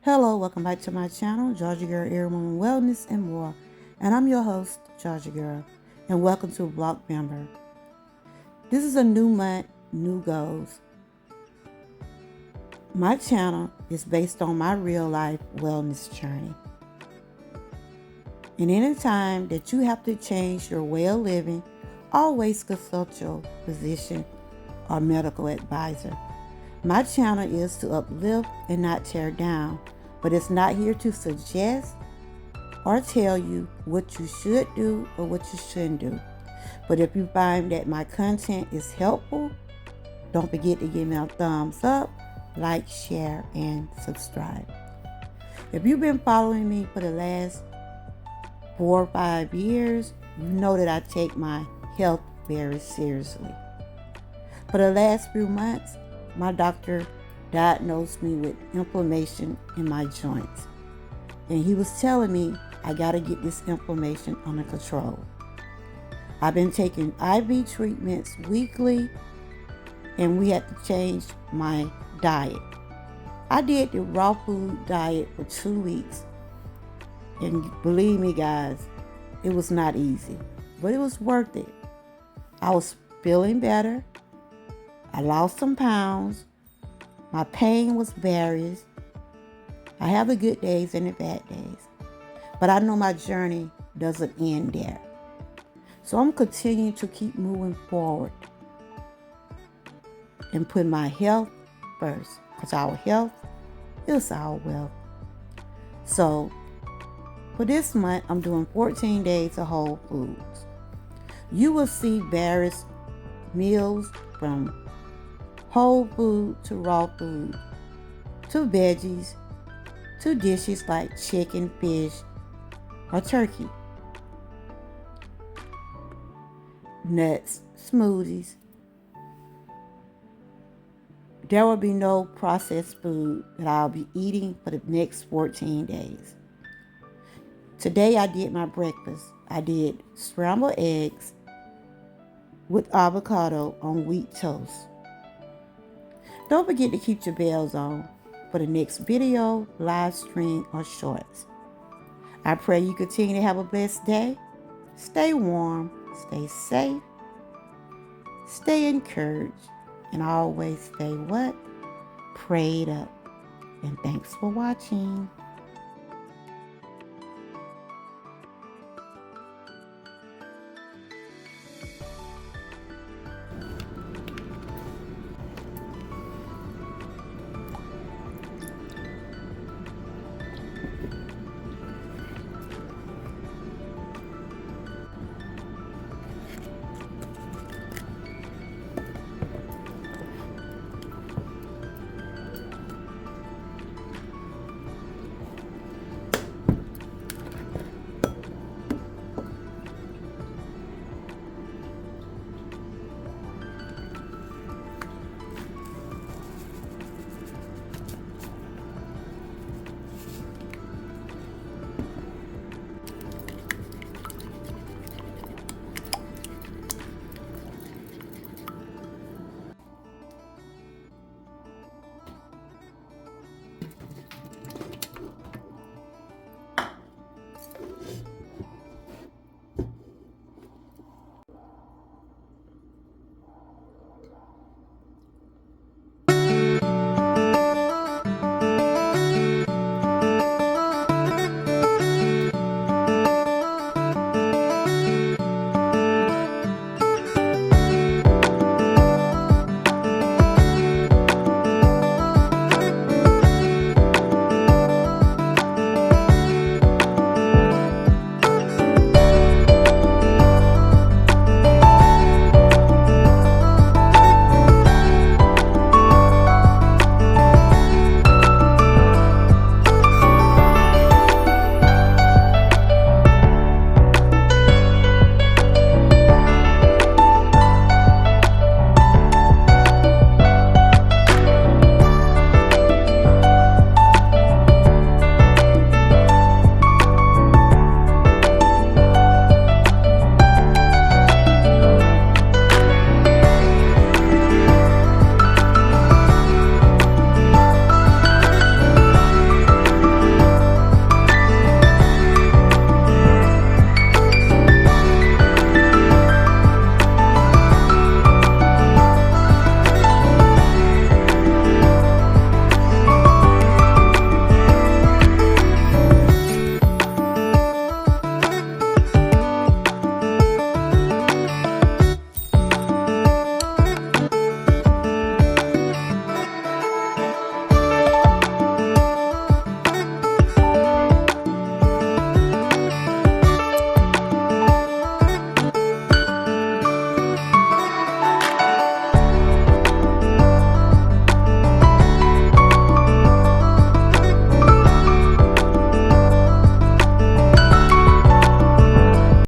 Hello, welcome back to my channel, Georgia Girl, Air Woman Wellness and more. And I'm your host, Georgia Girl, and welcome to Vlogvemher. This is a new month, new goals. My channel is based on my real life wellness journey. And anytime that you have to change your way of living, always consult your physician or medical advisor. My channel is to uplift and not tear down, but it's not here to suggest or tell you what you should do or what you shouldn't do. But if you find that my content is helpful, don't forget to give me a thumbs up, like, share, and subscribe. If you've been following me for the last 4 or 5 years, you know that I take my health very seriously. For the last few months, my doctor diagnosed me with inflammation in my joints. And he was telling me I got to get this inflammation under control. I've been taking IV treatments weekly, and we had to change my diet. I did the raw food diet for 2 weeks. And believe me, guys, it was not easy, but it was worth it. I was feeling better. I lost some pounds. My pain was various. I have the good days and the bad days. But I know my journey doesn't end there. So I'm continuing to keep moving forward and put my health first, because our health is our wealth. So for this month, I'm doing 14 days of whole foods. You will see various meals from whole food to raw food to veggies to dishes like chicken, fish, or turkey, nuts, smoothies. There will be no processed food that I'll be eating for the next 14 days. Today I did my breakfast. I did scrambled eggs with avocado on wheat toast. Don't forget to keep your bells on for the next video, live stream, or shorts. I pray you continue to have a blessed day. Stay warm, stay safe, stay encouraged, and always stay what? Prayed up. And thanks for watching.